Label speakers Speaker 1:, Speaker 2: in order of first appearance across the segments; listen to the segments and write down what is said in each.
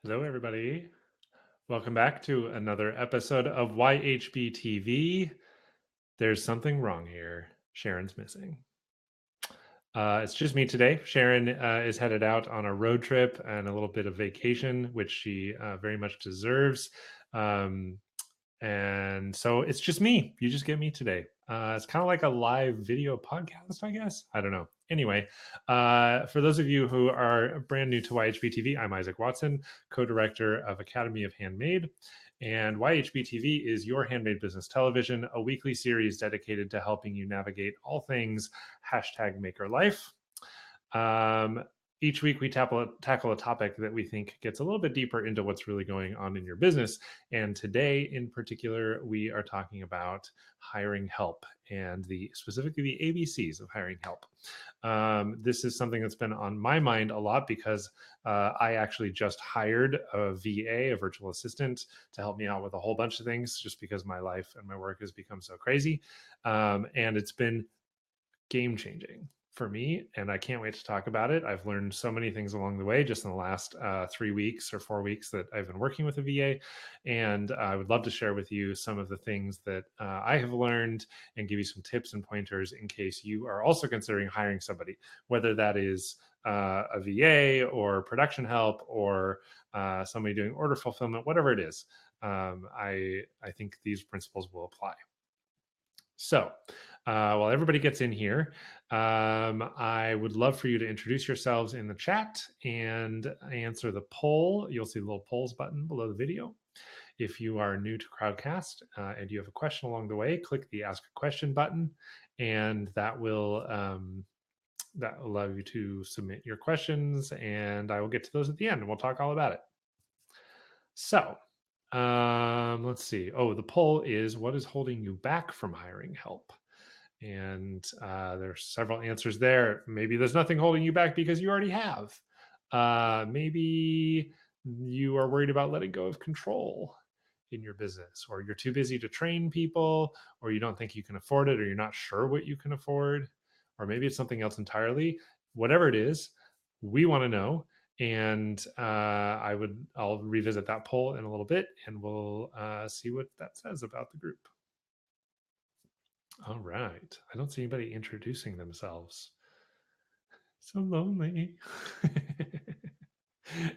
Speaker 1: Hello, everybody. Welcome back to another episode of YHBTV. There's something wrong here. Sharon's missing. It's just me today. Sharon is headed out on a road trip and a little bit of vacation, which she very much deserves. Um, and so it's just me. You just get me today. It's kind of like a live video podcast, I guess. I don't know. Anyway, for those of you who are brand new to YHB TV, I'm Isaac Watson, co-director of Academy of Handmade. And YHB TV is your handmade business television, a weekly series dedicated to helping you navigate all things hashtag maker life. Each week we tackle a topic that we think gets a little bit deeper into what's really going on in your business. And today in particular, we are talking about hiring help and specifically the ABCs of hiring help. This is something that's been on my mind a lot because I actually just hired a VA, a virtual assistant, to help me out with a whole bunch of things just because my life and my work has become so crazy. And it's been game changing for me, and I can't wait to talk about it. I've learned so many things along the way just in the last 3 weeks or 4 weeks that I've been working with a VA, and I would love to share with you some of the things that I have learned and give you some tips and pointers in case you are also considering hiring somebody, whether that is a VA or production help or somebody doing order fulfillment, whatever it is. I think these principles will apply. So, while everybody gets in here, I would love for you to introduce yourselves in the chat and answer the poll. You'll see the little polls button below the video. If you are new to Crowdcast and you have a question along the way, click the Ask a Question button, and that will allow you to submit your questions, and I will get to those at the end, and we'll talk all about it. So, let's see. Oh, the poll is, what is holding you back from hiring help? And there's several answers there. Maybe there's nothing holding you back because you already have. Maybe you are worried about letting go of control in your business, or you're too busy to train people, or you don't think you can afford it, or you're not sure what you can afford, or maybe it's something else entirely. Whatever it is, we want to know. And I'll revisit that poll in a little bit, and we'll see what that says about the group. All right. I don't see anybody introducing themselves. So lonely.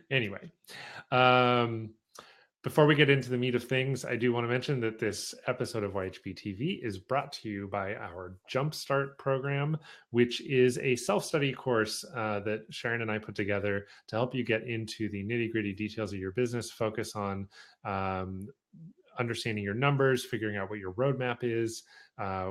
Speaker 1: Anyway, before we get into the meat of things, I do want to mention that this episode of YHB TV is brought to you by our Jumpstart program, which is a self-study course that Sharon and I put together to help you get into the nitty-gritty details of your business, focus on understanding your numbers, figuring out what your roadmap is,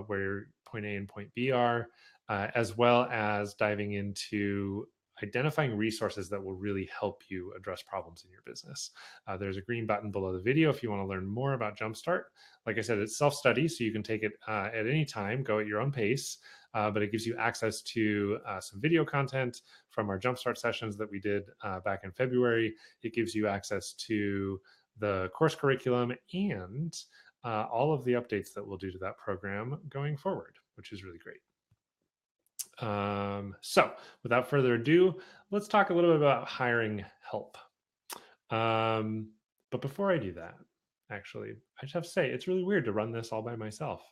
Speaker 1: where point A and point B are, as well as diving into identifying resources that will really help you address problems in your business. There's a green button below the video if you want to learn more about Jumpstart. Like I said, it's self-study, so you can take it at any time, go at your own pace, but it gives you access to some video content from our Jumpstart sessions that we did back in February. It gives you access to the course curriculum and all of the updates that we'll do to that program going forward, which is really great. So without further ado, let's talk a little bit about hiring help. But before I do that, actually, I just have to say, it's really weird to run this all by myself.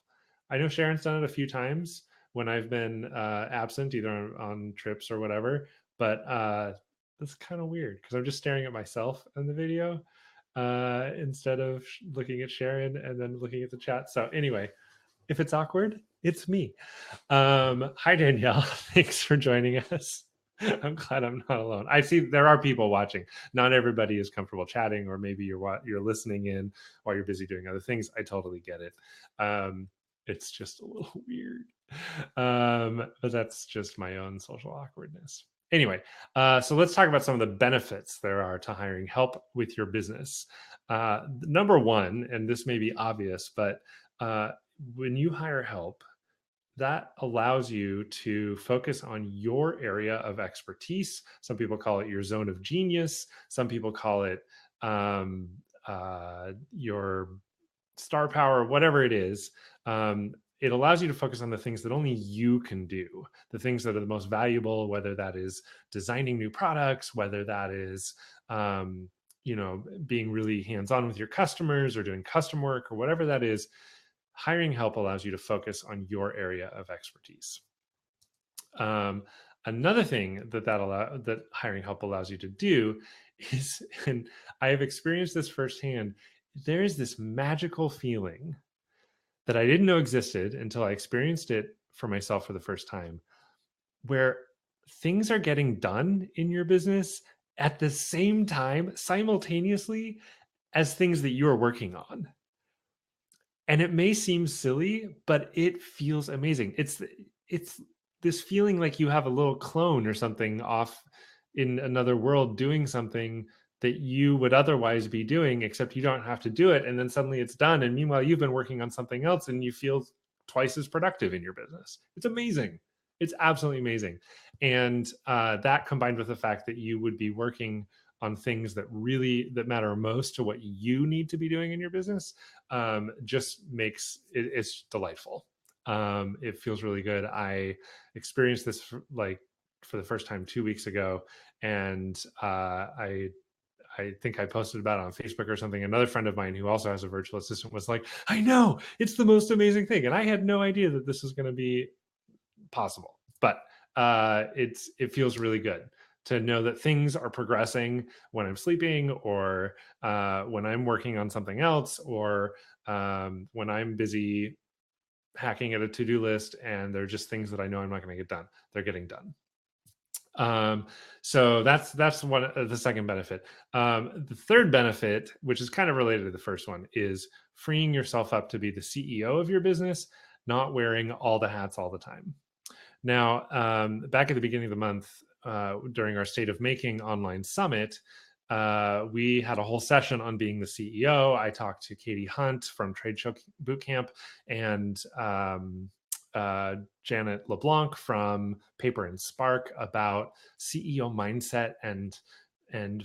Speaker 1: I know Sharon's done it a few times when I've been absent, either on trips or whatever, but that's kind of weird because I'm just staring at myself in the video instead of looking at Sharon and then looking at the chat. So anyway, if it's awkward, it's me. Hi, Danielle. Thanks for joining us. I'm glad I'm not alone. I see there are people watching. Not everybody is comfortable chatting, or maybe you're listening in while you're busy doing other things. I totally get it. It's just a little weird, but that's just my own social awkwardness. Anyway, so let's talk about some of the benefits there are to hiring help with your business. Number one, and this may be obvious, but when you hire help, that allows you to focus on your area of expertise. Some people call it your zone of genius. Some people call it your star power, whatever it is. It allows you to focus on the things that only you can do, the things that are the most valuable, whether that is designing new products, whether that is being really hands-on with your customers or doing custom work or whatever that is, hiring help allows you to focus on your area of expertise. Another thing that hiring help allows you to do is, and I have experienced this firsthand, there is this magical feeling that I didn't know existed until I experienced it for myself for the first time, where things are getting done in your business at the same time, simultaneously, as things that you are working on. And it may seem silly, but it feels amazing. It's this feeling like you have a little clone or something off in another world doing something that you would otherwise be doing, except you don't have to do it. And then suddenly it's done. And meanwhile, you've been working on something else and you feel twice as productive in your business. It's amazing. It's absolutely amazing. And that combined with the fact that you would be working on things that matter most to what you need to be doing in your business, just makes it's delightful. It feels really good. I experienced this for the first time 2 weeks ago, and I think I posted about it on Facebook or something. Another friend of mine who also has a virtual assistant was like, I know, it's the most amazing thing. And I had no idea that this was going to be possible, but it feels really good to know that things are progressing when I'm sleeping, or when I'm working on something else, or when I'm busy hacking at a to-do list and they're just things that I know I'm not going to get done. They're getting done. So that's one the second benefit. The third benefit, which is kind of related to the first one, is freeing yourself up to be the CEO of your business, not wearing all the hats all the time. Now, back at the beginning of the month, during our State of Making online summit, we had a whole session on being the CEO. I talked to Katie Hunt from Trade Show Bootcamp and Janet LeBlanc from Paper and Spark about CEO mindset and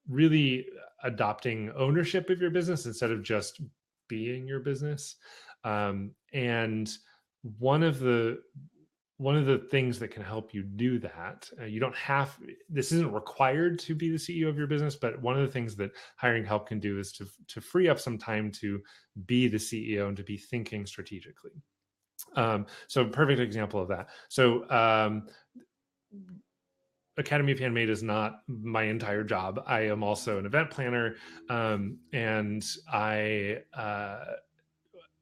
Speaker 1: really adopting ownership of your business instead of just being your business. And one of the things that can help you do that, you don't have, this isn't required to be the CEO of your business, but one of the things that hiring help can do is to free up some time to be the CEO and to be thinking strategically. So a perfect example of that. So Academy of Handmade is not my entire job. I am also an event planner, and I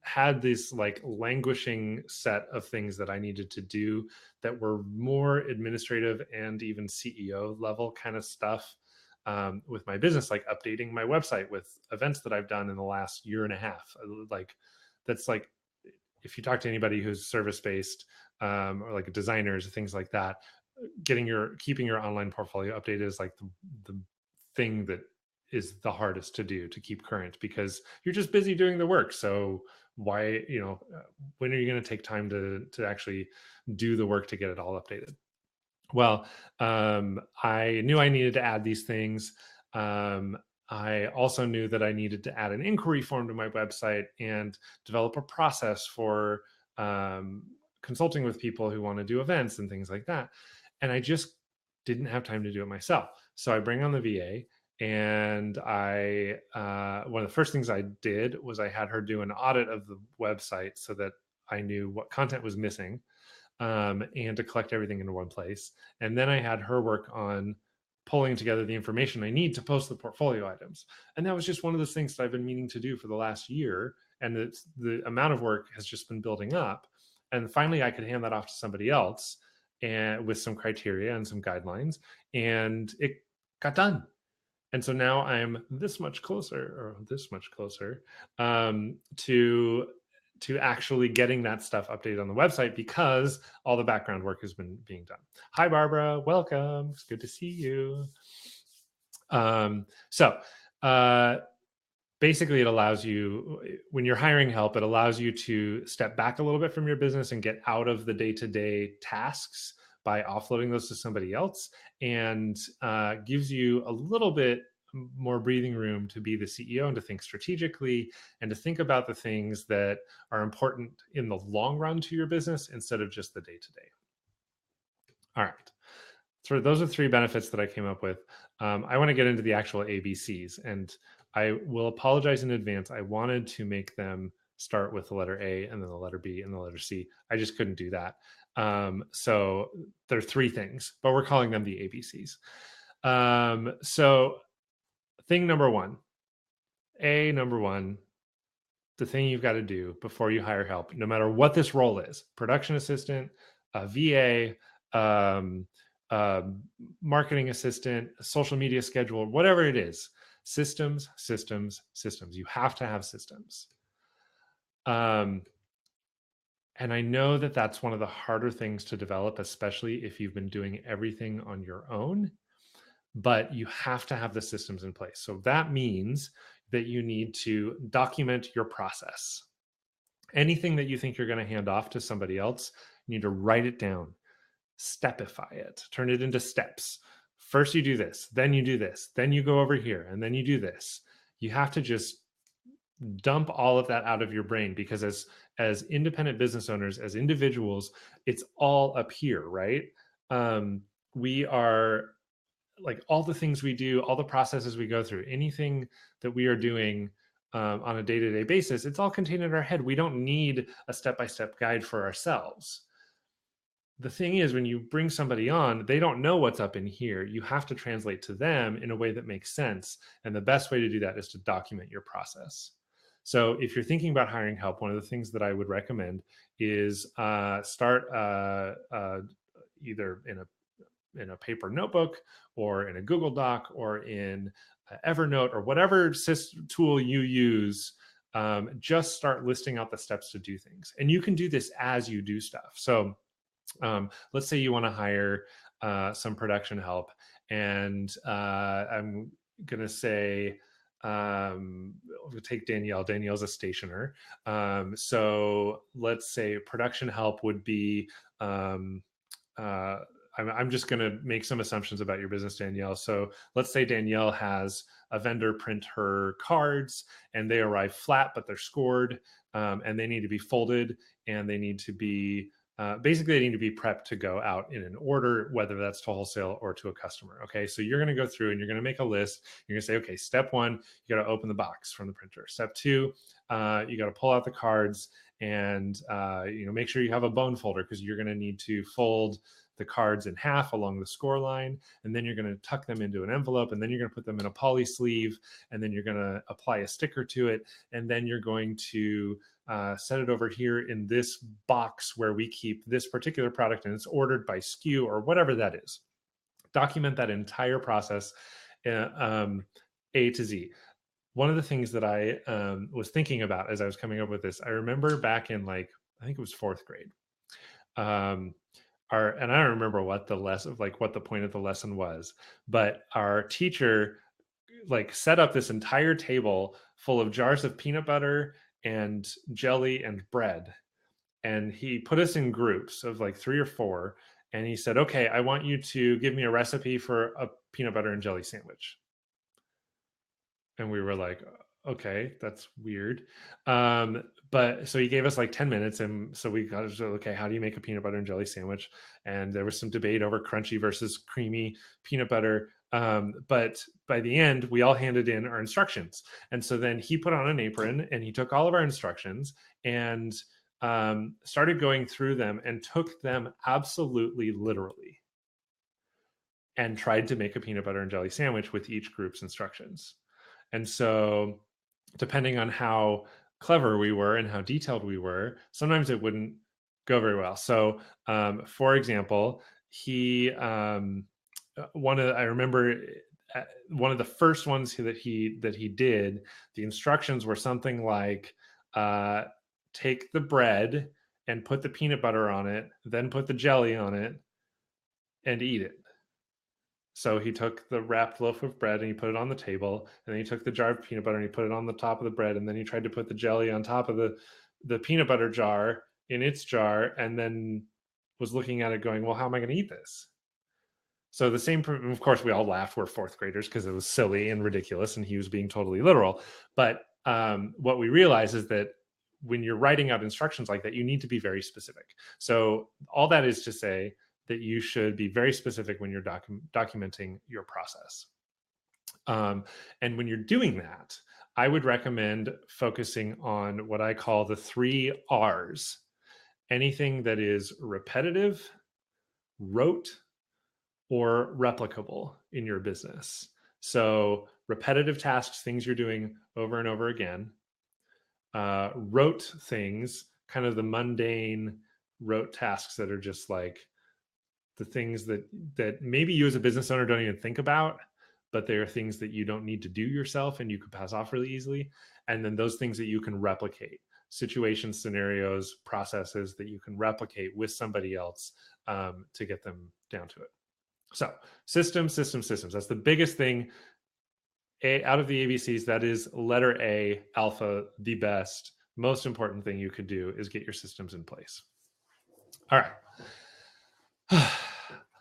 Speaker 1: had this languishing set of things that I needed to do that were more administrative and even CEO level kind of stuff, with my business, like updating my website with events that I've done in the last year and a half. That's if you talk to anybody who's service-based, or like designers, things like that, keeping your online portfolio updated is like the thing that is the hardest to do, to keep current, because you're just busy doing the work. So why, when are you going to take time to actually do the work to get it all updated? Well, I knew I needed to add these things. I also knew that I needed to add an inquiry form to my website and develop a process for consulting with people who want to do events and things like that. And I just didn't have time to do it myself. So I bring on the VA, and one of the first things I did was I had her do an audit of the website so that I knew what content was missing, and to collect everything into one place. And then I had her work on pulling together the information I need to post the portfolio items. And that was just one of those things that I've been meaning to do for the last year. And the amount of work has just been building up. And finally, I could hand that off to somebody else, and with some criteria and some guidelines, and it got done. And so now I'm this much closer to actually getting that stuff updated on the website, because all the background work has been being done. Hi, Barbara. Welcome. It's good to see you. Basically, it allows you, when you're hiring help, it allows you to step back a little bit from your business and get out of the day-to-day tasks by offloading those to somebody else, and gives you a little bit more breathing room to be the CEO and to think strategically and to think about the things that are important in the long run to your business instead of just the day-to-day. All right. Let's those are three benefits that I came up with. I want to get into the actual ABCs, and I will apologize in advance. I wanted to make them start with the letter A and then the letter B and the letter C. I just couldn't do that. So there are three things, but we're calling them the ABCs. So thing number one, the thing you've got to do before you hire help, no matter what this role is, production assistant, a VA, marketing assistant, social media scheduler, whatever it is, systems. You have to have systems. And I know that that's one of the harder things to develop, especially if you've been doing everything on your own, but you have to have the systems in place. So that means that you need to document your process. Anything that you think you're going to hand off to somebody else, you need to write it down, stepify it, turn it into steps. First you do this, then you do this, then you go over here, and then you do this. You have to just dump all of that out of your brain, because as independent business owners, as individuals, it's all up here, right? We are like, all the things we do, all the processes we go through, anything that we are doing on a day-to-day basis, it's all contained in our head. We don't need a step-by-step guide for ourselves. The thing is, when you bring somebody on, they don't know what's up in here. You have to translate to them in a way that makes sense. And the best way to do that is to document your process. So if you're thinking about hiring help, one of the things that I would recommend is start either in a paper notebook or in a Google Doc or in Evernote or whatever tool you use. Just start listing out the steps to do things. And you can do this as you do stuff. So let's say you want to hire some production help, and I'm going to say, we'll take Danielle. Danielle's a stationer. So let's say production help would be, I'm just going to make some assumptions about your business, Danielle. So let's say Danielle has a vendor print her cards, and they arrive flat, but they're scored, and they need to be folded, and they need to be basically, they need to be prepped to go out in an order, whether that's to wholesale or to a customer. Okay, so you're going to go through and you're going to make a list. You're going to say, okay, step one, you got to open the box from the printer. Step two, you got to pull out the cards and make sure you have a bone folder, because you're going to need to fold the cards in half along the score line, and then you're going to tuck them into an envelope, and then you're going to put them in a poly sleeve, and then you're going to apply a sticker to it, and then you're going to set it over here in this box where we keep this particular product, and it's ordered by SKU or whatever that is. Document that entire process, A to Z. One of the things that I was thinking about as I was coming up with this, I remember back in I think it was fourth grade. And I don't remember what the lesson, what the point of the lesson was, but our teacher set up this entire table full of jars of peanut butter and jelly and bread. And he put us in groups of 3 or 4. And he said, okay, I want you to give me a recipe for a peanut butter and jelly sandwich. And we were like, okay, that's weird. But so he gave us 10 minutes. And so we got to, okay, how do you make a peanut butter and jelly sandwich? And there was some debate over crunchy versus creamy peanut butter. But by the end, we all handed in our instructions. And so then he put on an apron and he took all of our instructions and started going through them and took them absolutely literally and tried to make a peanut butter and jelly sandwich with each group's instructions. And so depending on how clever we were and how detailed we were, sometimes it wouldn't go very well. So for example, I remember one of the first ones that he did, the instructions were something like, take the bread and put the peanut butter on it, then put the jelly on it and eat it. So he took the wrapped loaf of bread and he put it on the table, and then he took the jar of peanut butter and he put it on the top of the bread, and then he tried to put the jelly on top of the peanut butter jar in its jar, and then was looking at it going, well, how am I going to eat this? So the same, of course, we all laughed. We're fourth graders because it was silly and ridiculous, and he was being totally literal. But what we realize is that when you're writing out instructions like that, you need to be very specific. So all that is to say that you should be very specific when you're documenting your process. And when you're doing that, I would recommend focusing on what I call the 3 R's. Anything that is repetitive, rote, or replicable in your business. So repetitive tasks, things you're doing over and over again. Rote things, kind of the mundane rote tasks that are just like the things that maybe you as a business owner don't even think about, but they are things that you don't need to do yourself and you could pass off really easily. And then those things that you can replicate, situations, scenarios, processes that you can replicate with somebody else to get them down to it. So systems. That's the biggest thing. Out of the ABCs, that is letter A, alpha, the best, most important thing you could do is get your systems in place. All right. I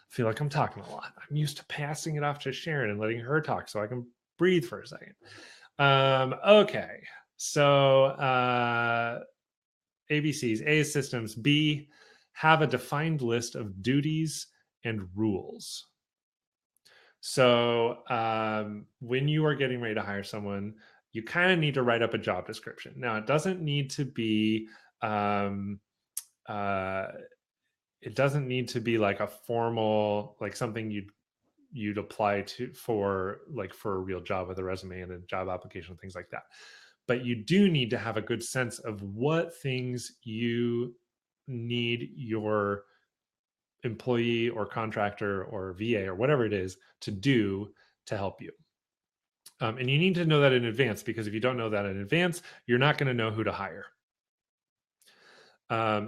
Speaker 1: feel like I'm talking a lot. I'm used to passing it off to Sharon and letting her talk so I can breathe for a second. Okay. So ABCs. A is systems. B, have a defined list of duties and rules. So when you are getting ready to hire someone, you kind of need to write up a job description. Now, it doesn't need to be it doesn't need to be like a formal, like something you'd apply to for a real job with a resume and a job application, things like that. But you do need to have a good sense of what things you need your employee or contractor or VA or whatever it is to do to help you. And you need to know that in advance, because if you don't know that in advance, you're not going to know who to hire.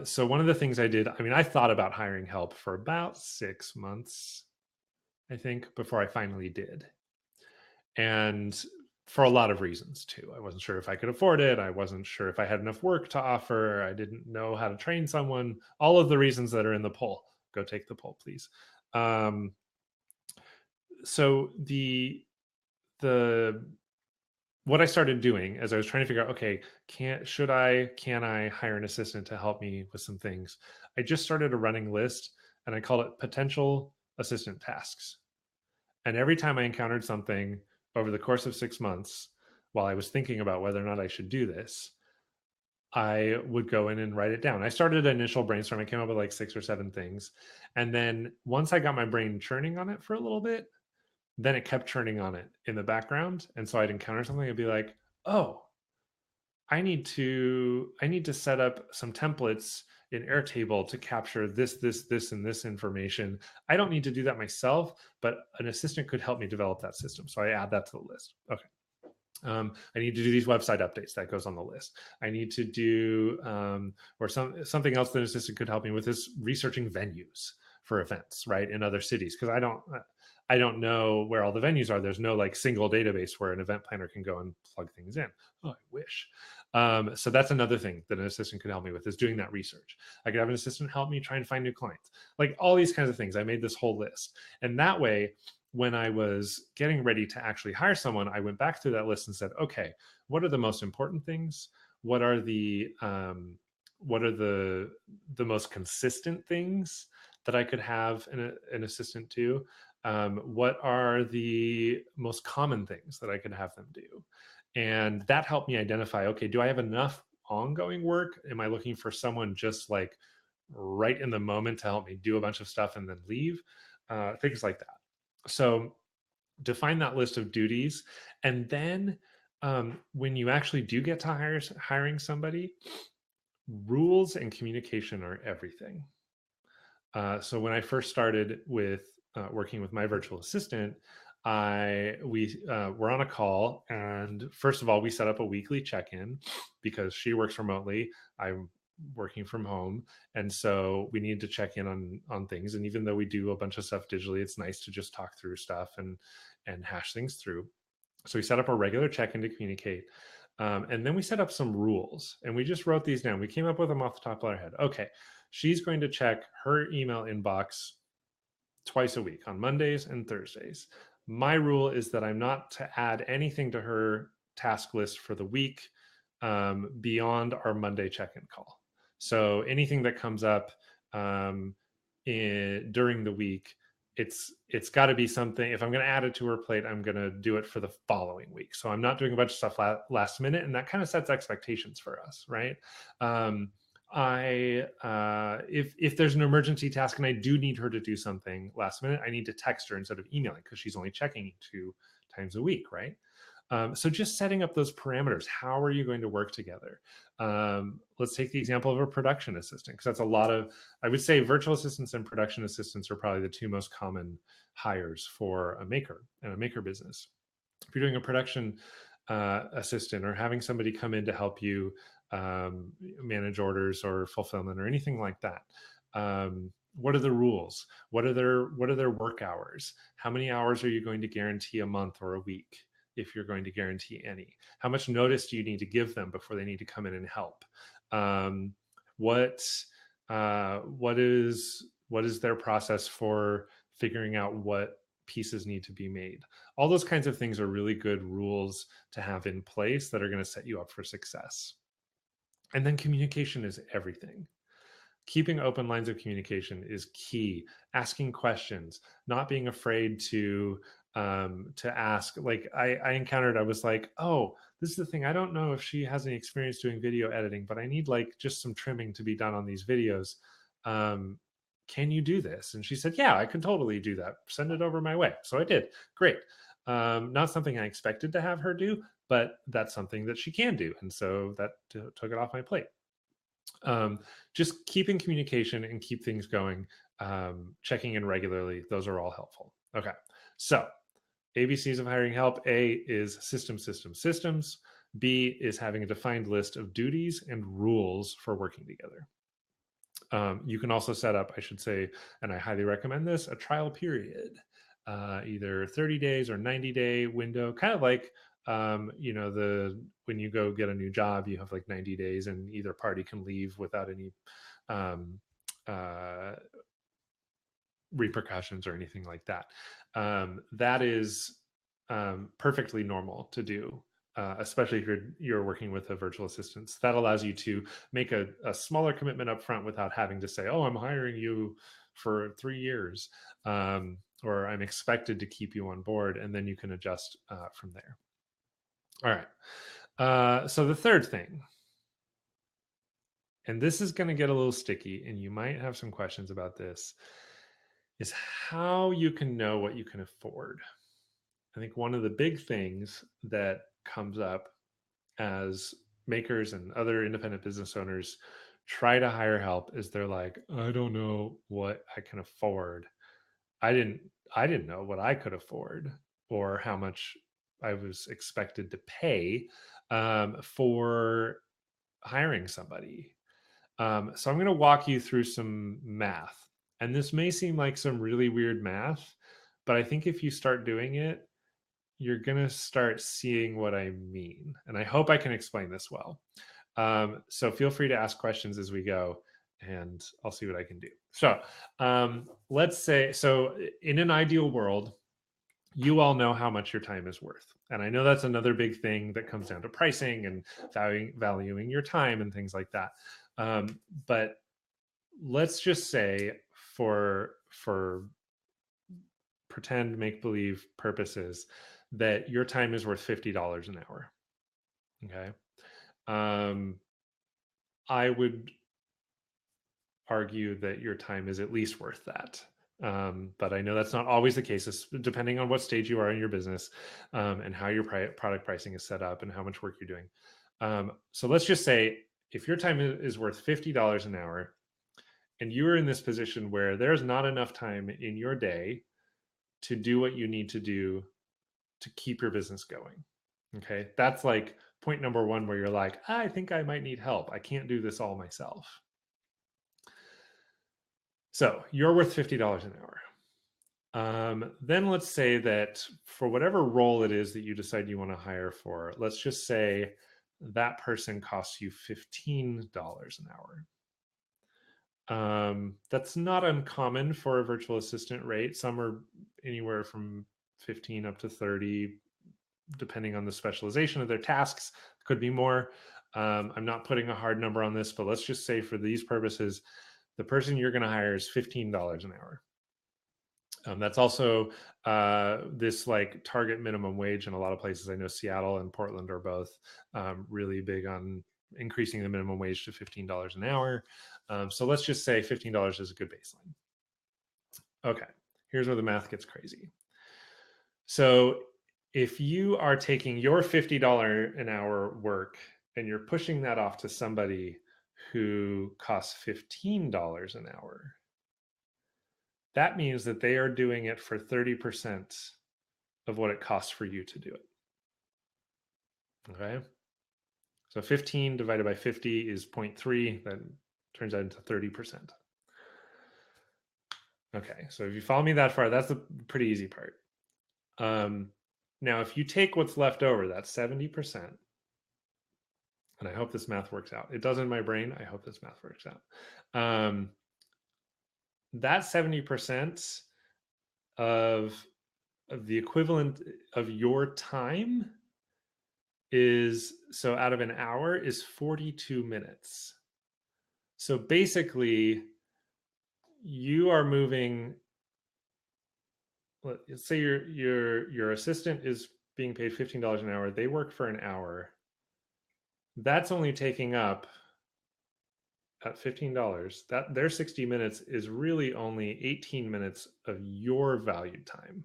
Speaker 1: So one of the things I did, I thought about hiring help for about 6 months, I think, before I finally did. And for a lot of reasons too. I wasn't sure if I could afford it. I wasn't sure if I had enough work to offer. I didn't know how to train someone. All of the reasons that are in the poll. Go take the poll, please. So what I started doing as I was trying to figure out, okay, can I hire an assistant to help me with some things? I just started a running list and I called it potential assistant tasks. And every time I encountered something over the course of 6 months, while I was thinking about whether or not I should do this, I would go in and write it down. I started an initial brainstorm. I came up with like 6 or 7 things. And then once I got my brain churning on it for a little bit, then it kept churning on it in the background. And so I'd encounter something, I'd be like, oh, I need to set up some templates in Airtable to capture this, and this information. I don't need to do that myself, but an assistant could help me develop that system. So I add that to the list. Okay. I need to do these website updates. That goes on the list. I need to do, or something else that an assistant could help me with is researching venues for events, right, in other cities, because I don't know where all the venues are. There's no like single database where an event planner can go and plug things in. Oh, I wish. So that's another thing that an assistant could help me with, is doing that research. I could have an assistant help me try and find new clients, like all these kinds of things. I made this whole list. And that way, when I was getting ready to actually hire someone, I went back through that list and said, okay, what are the most important things? What are the most consistent things that I could have an assistant do? What are the most common things that I could have them do? And that helped me identify, okay, do I have enough ongoing work? Am I looking for someone just like right in the moment to help me do a bunch of stuff and then leave? Things like that. So define that list of duties. And then when you actually do get to hiring somebody, rules and communication are everything. So when I first started with working with my virtual assistant, we were on a call, and first of all, we set up a weekly check-in because she works remotely. I'm working from home, and so we need to check in on things. And even though we do a bunch of stuff digitally, it's nice to just talk through stuff and hash things through. So we set up a regular check-in to communicate. And then we set up some rules, and we just wrote these down. We came up with them off the top of our head. Okay, she's going to check her email inbox twice a week, on Mondays and Thursdays. My rule is that I'm not to add anything to her task list for the week beyond our Monday check-in call. So anything that comes up during the week, it's got to be something. If I'm going to add it to her plate, I'm going to do it for the following week. So I'm not doing a bunch of stuff last minute, and that kind of sets expectations for us, right? If there's an emergency task and I do need her to do something last minute, I need to text her instead of emailing, because she's only checking 2 times a week, right? So just setting up those parameters. How are you going to work together? Let's take the example of a production assistant, because that's a lot of, I would say virtual assistants and production assistants are probably the two most common hires for a maker and a maker business. If you're doing a production assistant, or having somebody come in to help you manage orders or fulfillment or anything like that, what are the rules? What are their work hours? How many hours are you going to guarantee a month or a week, if you're going to guarantee any? How much notice do you need to give them before they need to come in and help? What is their process for figuring out what pieces need to be made? All those kinds of things are really good rules to have in place that are going to set you up for success. And then communication is everything. Keeping open lines of communication is key. Asking questions, not being afraid to ask. Like I encountered, I was like, oh, this is the thing. I don't know if she has any experience doing video editing, but I need like just some trimming to be done on these videos. Can you do this? And she said, yeah, I can totally do that. Send it over my way. So I did. Great. Not something I expected to have her do, but that's something that she can do. And so that took it off my plate. Just keeping communication and keep things going, checking in regularly. Those are all helpful. Okay. So ABCs of hiring help. A is systems. B is having a defined list of duties and rules for working together. You can also set up, I should say, and I highly recommend this, a trial period, either 30 days or 90-day window, kind of like, when you go get a new job, you have like 90 days and either party can leave without any repercussions or anything like that. That is perfectly normal to do. Especially if you're working with a virtual assistant. That allows you to make a smaller commitment up front without having to say, oh, I'm hiring you for 3 years, or I'm expected to keep you on board, and then you can adjust from there. All right. So the third thing, and this is going to get a little sticky, and you might have some questions about this, is how you can know what you can afford. I think one of the big things that comes up as makers and other independent business owners try to hire help is they're like, I don't know what I can afford. I didn't know what I could afford or how much I was expected to pay for hiring somebody. So I'm going to walk you through some math. And this may seem like some really weird math, but I think if you start doing it, you're going to start seeing what I mean. And I hope I can explain this well. So feel free to ask questions as we go, and I'll see what I can do. So let's say, so in an ideal world, you all know how much your time is worth. And I know that's another big thing that comes down to pricing and valuing your time and things like that. But let's just say for pretend make-believe purposes that your time is worth $50 an hour. Okay. I would argue that your time is at least worth that. But I know that's not always the case, depending on what stage you are in your business, and how your product pricing is set up and how much work you're doing. So let's just say if your time is worth $50 an hour and you are in this position where there's not enough time in your day to do what you need to do to keep your business going. Okay. That's like point number one, where you're like, I think I might need help. I can't do this all myself. So you're worth $50 an hour. Then let's say that for whatever role it is that you decide you want to hire for, let's just say that person costs you $15 an hour. That's not uncommon for a virtual assistant rate. Some are anywhere from 15 up to 30, depending on the specialization of their tasks. Could be more. I'm not putting a hard number on this, but let's just say for these purposes, the person you're going to hire is $15 an hour. That's also this like target minimum wage in a lot of places. I know Seattle and Portland are both really big on increasing the minimum wage to $15 an hour. So let's just say $15 is a good baseline. Okay, here's where the math gets crazy. So if you are taking your $50 an hour work and you're pushing that off to somebody who costs $15 an hour, that means that they are doing it for 30% of what it costs for you to do it. Okay. So 15 divided by 50 is 0.3. That turns out into 30%. Okay. So if you follow me that far, that's the pretty easy part. Now, if you take what's left over, that's 70%. And I hope this math works out. It does in my brain. I hope this math works out. That 70% of the equivalent of your time is, so out of an hour is 42 minutes. So basically you are moving, let's say your assistant is being paid $15 an hour. They work for an hour. That's only taking up at $15, that their 60 minutes is really only 18 minutes of your valued time,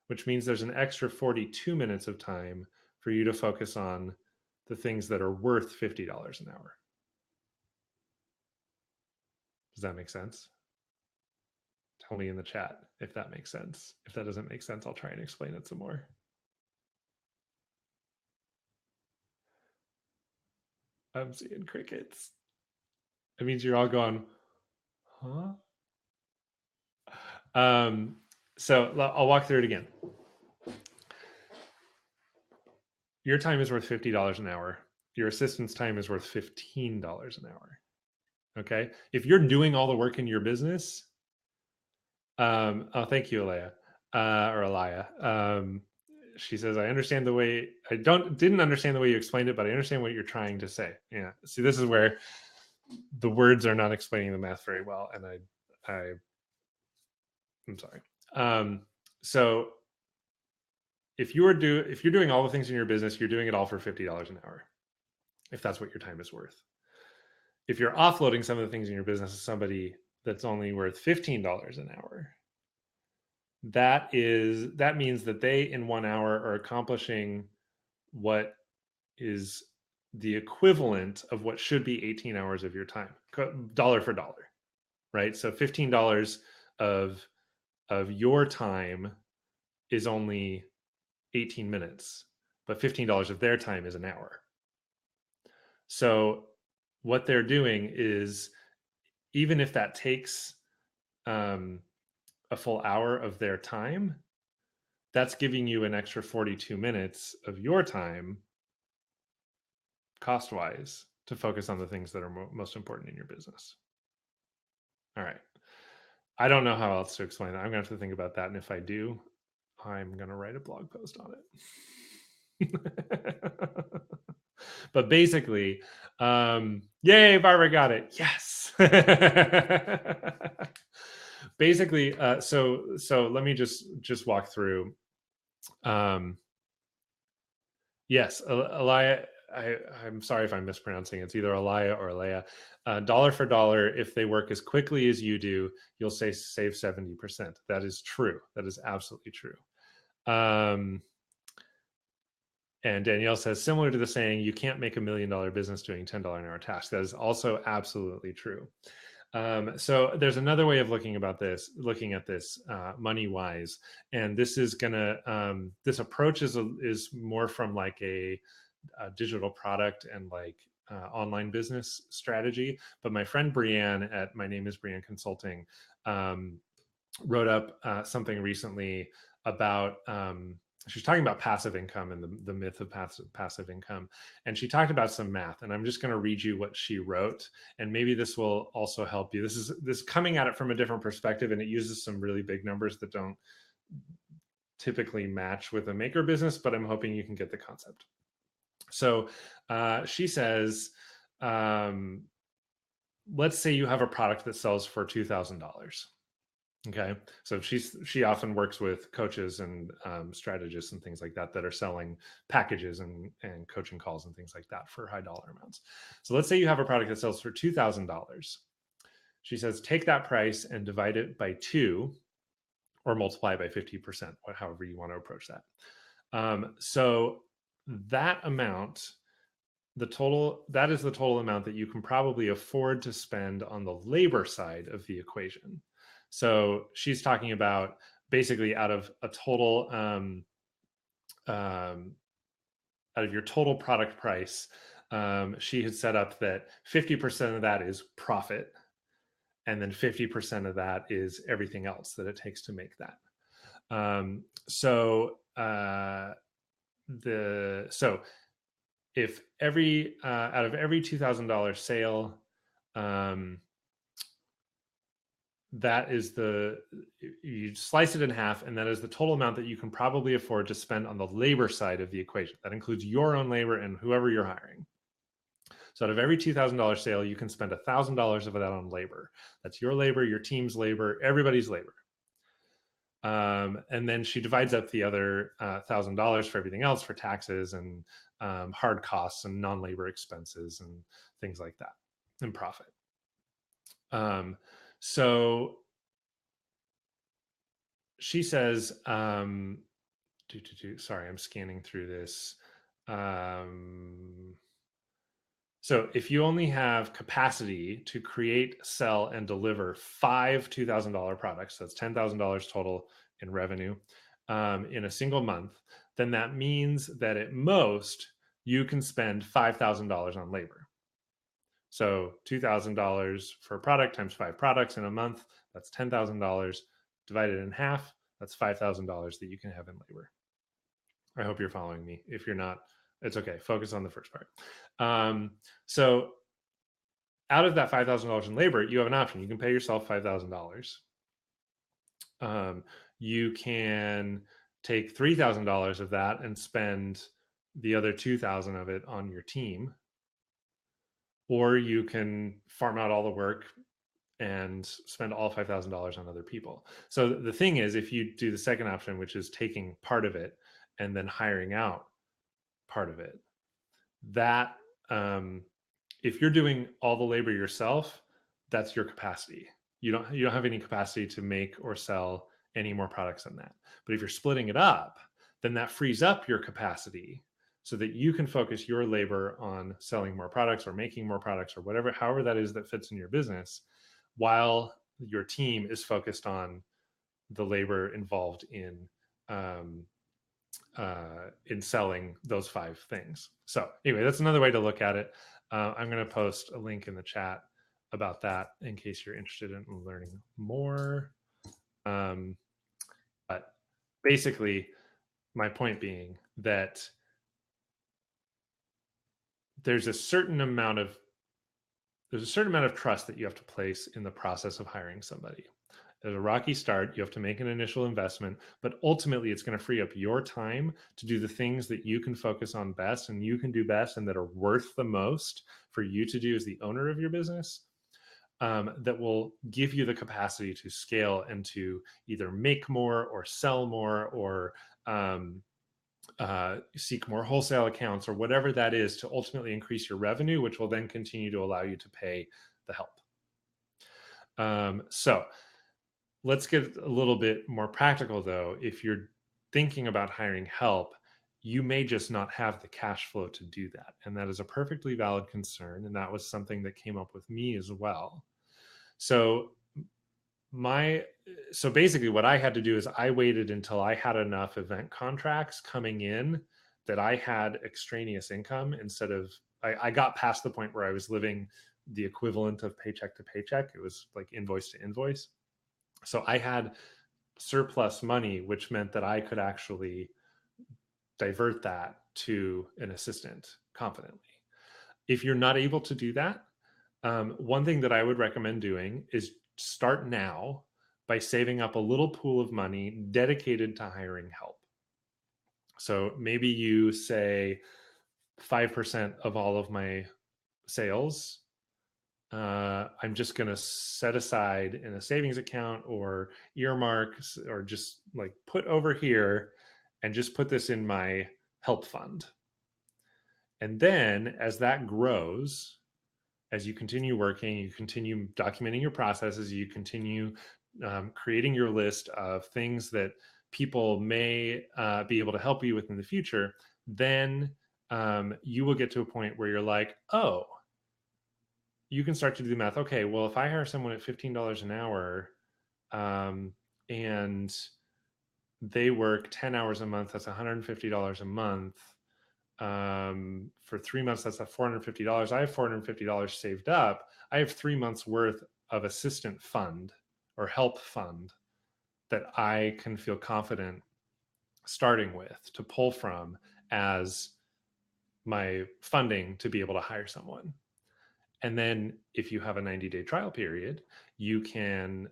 Speaker 1: which means there's an extra 42 minutes of time for you to focus on the things that are worth $50 an hour. Does that make sense? Tell me in the chat if that makes sense. If that doesn't make sense, I'll try and explain it some more. I'm seeing crickets. It means you're all going, huh? So I'll walk through it again. Your time is worth $50 an hour. Your assistant's time is worth $15 an hour. Okay. If you're doing all the work in your business, oh, thank you, Alea, or Alaya. She says, I understand the way, didn't understand the way you explained it, but I understand what you're trying to say. Yeah. See, this is where the words are not explaining the math very well. And I'm sorry. So if you're doing all the things in your business, you're doing it all for $50 an hour, if that's what your time is worth. If you're offloading some of the things in your business to somebody that's only worth $15 an hour, that means that they in 1 hour are accomplishing what is the equivalent of what should be 18 hours of your time, dollar for dollar, right? So $15 of your time is only 18 minutes, but $15 of their time is an hour. So what they're doing is, even if that takes a full hour of their time, that's giving you an extra 42 minutes of your time, cost-wise, to focus on the things that are most important in your business. All right. I don't know how else to explain that. I'm going to have to think about that. And if I do, I'm going to write a blog post on it. But basically, yay, Barbara got it. Yes. Basically, so let me just walk through. Yes, Elia, I'm sorry if I'm mispronouncing it. It's either Elia or Alea. Dollar for dollar, if they work as quickly as you do, you'll save 70%. That is true. That is absolutely true. And Danielle says, similar to the saying, you can't make $1 million business doing $10 an hour tasks. That is also absolutely true. So there's another way of looking at this money-wise, and this is gonna this approach is more from like a digital product and like online business strategy. But my friend Brianne at My Name is Brianne Consulting wrote up something recently about she's talking about passive income and the myth of passive income. And she talked about some math, and I'm just going to read you what she wrote. And maybe this will also help you. This is coming at it from a different perspective, and it uses some really big numbers that don't typically match with a maker business, but I'm hoping you can get the concept. So she says, let's say you have a product that sells for $2,000. Okay, so she often works with coaches and strategists and things like that that are selling packages and coaching calls and things like that for high dollar amounts. So let's say you have a product that sells for $2,000. She says take that price and divide it by 2 or multiply it by 50%, however you want to approach that. So that amount, that is the total amount that you can probably afford to spend on the labor side of the equation. So she's talking about basically out of a total, out of your total product price, she had set up that 50% of that is profit, and then 50% of that is everything else that it takes to make that. So if every out of every $2,000 sale, that is you slice it in half, and that is the total amount that you can probably afford to spend on the labor side of the equation. That includes your own labor and whoever you're hiring. So out of every $2,000 sale, you can spend $1,000 of that on labor. That's your labor, your team's labor, everybody's labor. And then she divides up the other $1,000 for everything else, for taxes and hard costs and non-labor expenses and things like that, and profit. So she says, sorry, I'm scanning through this. So if you only have capacity to create, sell, and deliver 5 $2,000 products, that's $10,000 total in revenue in a single month, then that means that at most you can spend $5,000 on labor. So $2,000 for a product times 5 products in a month, that's $10,000. Divided in half, that's $5,000 that you can have in labor. I hope you're following me. If you're not, it's okay. Focus on the first part. So out of that $5,000 in labor, you have an option. You can pay yourself $5,000. You can take $3,000 of that and spend the other $2,000 of it on your team, or you can farm out all the work and spend all $5,000 on other people. So the thing is, if you do the second option, which is taking part of it and then hiring out part of it, that if you're doing all the labor yourself, that's your capacity. You don't have any capacity to make or sell any more products than that. But if you're splitting it up, then that frees up your capacity so that you can focus your labor on selling more products or making more products or whatever, however that is that fits in your business, while your team is focused on the labor involved in selling those 5 things. So anyway, that's another way to look at it. I'm going to post a link in the chat about that in case you're interested in learning more. But basically, my point being that there's a certain amount of trust that you have to place in the process of hiring somebody. There's a rocky start. You have to make an initial investment, but ultimately it's going to free up your time to do the things that you can focus on best and you can do best and that are worth the most for you to do as the owner of your business, that will give you the capacity to scale and to either make more or sell more or seek more wholesale accounts or whatever that is to ultimately increase your revenue, which will then continue to allow you to pay the help. So let's get a little bit more practical though. If you're thinking about hiring help, you may just not have the cash flow to do that. And that is a perfectly valid concern. And that was something that came up with me as well. So basically what I had to do is I waited until I had enough event contracts coming in that I had extraneous income instead of, I got past the point where I was living the equivalent of paycheck to paycheck. It was like invoice to invoice. So I had surplus money, which meant that I could actually divert that to an assistant confidently. If you're not able to do that, one thing that I would recommend doing is start now by saving up a little pool of money dedicated to hiring help. So maybe you say 5% of all of my sales I'm just going to set aside in a savings account or earmarks or just like put over here and just put this in my help fund. And then as that grows, as you continue working, you continue documenting your processes, you continue creating your list of things that people may be able to help you with in the future, then you will get to a point where you're like, oh, you can start to do the math. Okay, well, if I hire someone at $15 an hour and they work 10 hours a month, that's $150 a month. For 3 months, that's at $450. I have $450 saved up. I have 3 months worth of assistant fund or help fund that I can feel confident starting with to pull from as my funding to be able to hire someone. And then if you have a 90-day trial period, you can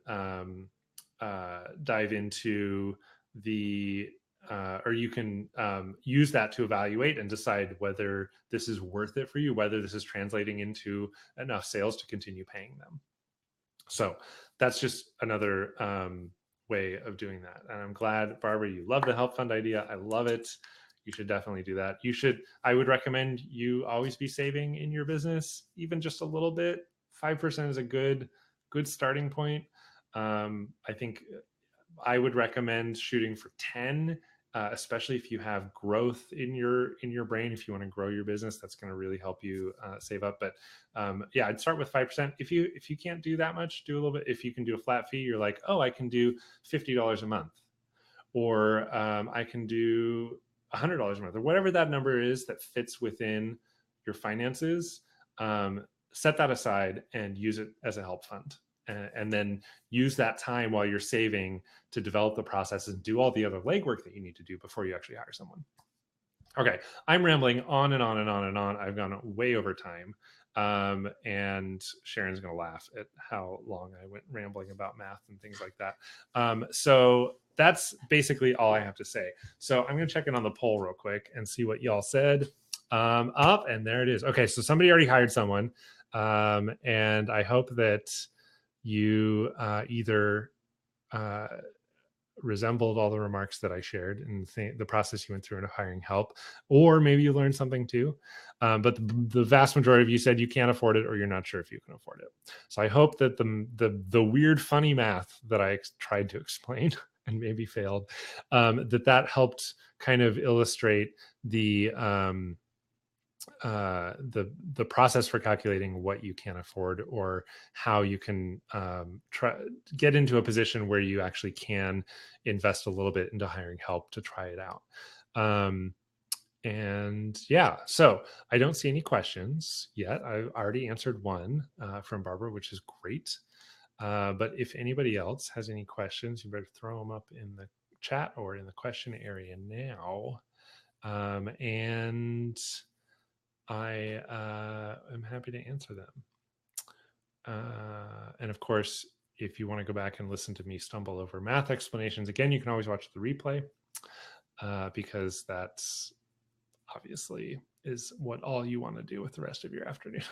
Speaker 1: dive into the or you can use that to evaluate and decide whether this is worth it for you, whether this is translating into enough sales to continue paying them. So that's just another way of doing that. And I'm glad, Barbara, you love the help fund idea. I love it. You should definitely do that. I would recommend you always be saving in your business, even just a little bit. 5% is a good starting point. I think I would recommend shooting for 10, especially if you have growth in your brain. If you want to grow your business, that's going to really help you save up. But yeah, I'd start with 5%. If you can't do that much, do a little bit. If you can do a flat fee, you're like, oh, I can do $50 a month, or I can do $100 a month, or whatever that number is that fits within your finances. Set that aside and use it as a help fund. And then use that time while you're saving to develop the processes and do all the other legwork that you need to do before you actually hire someone. Okay, I'm rambling on and on and on and on. I've gone way over time. And Sharon's going to laugh at how long I went rambling about math and things like that. So that's basically all I have to say. So I'm going to check in on the poll real quick and see what y'all said. Up, and there it is. Okay, so somebody already hired someone. And I hope that you either resembled all the remarks that I shared and the process you went through in hiring help, or maybe you learned something too. But the vast majority of you said you can't afford it or you're not sure if you can afford it. So I hope that the weird, funny math that I tried to explain and maybe failed, that helped kind of illustrate the process for calculating what you can afford, or how you can get into a position where you actually can invest a little bit into hiring help to try it out. And yeah, so I don't see any questions yet. I've already answered one from Barbara, which is great. But if anybody else has any questions, you better throw them up in the chat or in the question area now. And I am happy to answer them. And of course, if you want to go back and listen to me stumble over math explanations, again, you can always watch the replay because that's obviously is what all you want to do with the rest of your afternoon.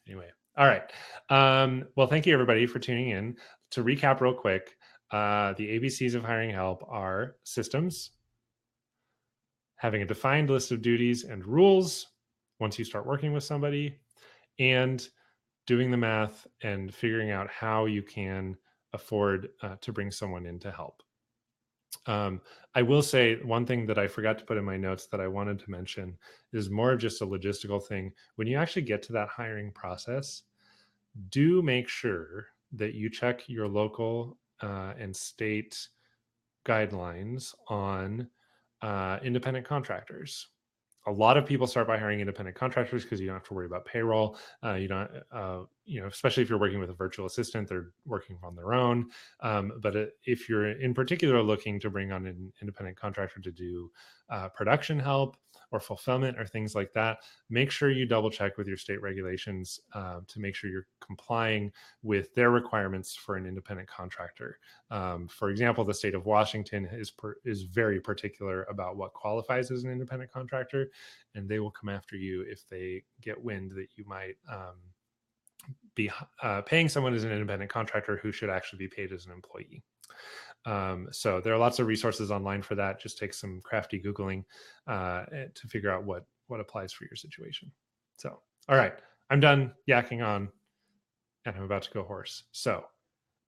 Speaker 1: Anyway, all right. Well, thank you everybody for tuning in. To recap real quick, the ABCs of hiring help are systems, having a defined list of duties and rules once you start working with somebody, and doing the math and figuring out how you can afford to bring someone in to help. I will say one thing that I forgot to put in my notes that I wanted to mention is more of just a logistical thing. When you actually get to that hiring process, do make sure that you check your local and state guidelines on independent contractors. A lot of people start by hiring independent contractors because you don't have to worry about payroll. You don't, especially if you're working with a virtual assistant, they're working on their own. But if you're in particular looking to bring on an independent contractor to do production help or fulfillment or things like that, make sure you double check with your state regulations to make sure you're complying with their requirements for an independent contractor. For example, the state of Washington is very particular about what qualifies as an independent contractor, and they will come after you if they get wind that you might be paying someone as an independent contractor who should actually be paid as an employee. So there are lots of resources online for that. Just take some crafty Googling to figure out what applies for your situation. So, all right, I'm done yakking on and I'm about to go hoarse. So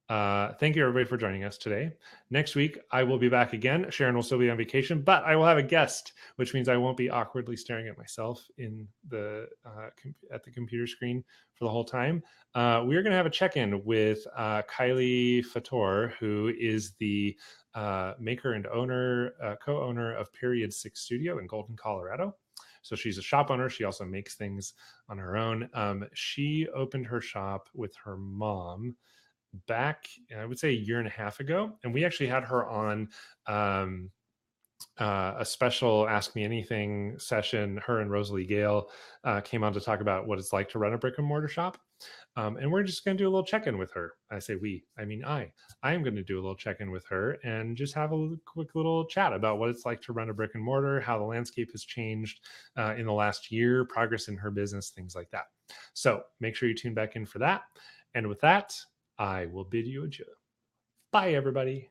Speaker 1: thank you everybody for joining us today. Next week, I will be back again. Sharon will still be on vacation, but I will have a guest, which means I won't be awkwardly staring at myself at the computer screen for the whole time. We're going to have a check-in with Kylie Fator, who is the maker and co-owner of Period 6 Studio in Golden, Colorado. So she's a shop owner. She also makes things on her own. She opened her shop with her mom back, I would say, a year and a half ago. And we actually had her on a special Ask Me Anything session. Her and Rosalie Gale came on to talk about what it's like to run a brick and mortar shop. And we're just going to do a little check-in with her. I say we, I mean I am going to do a little check-in with her and just have a quick little chat about what it's like to run a brick and mortar, how the landscape has changed in the last year, progress in her business, things like that. So make sure you tune back in for that. And with that, I will bid you adieu. Bye, everybody.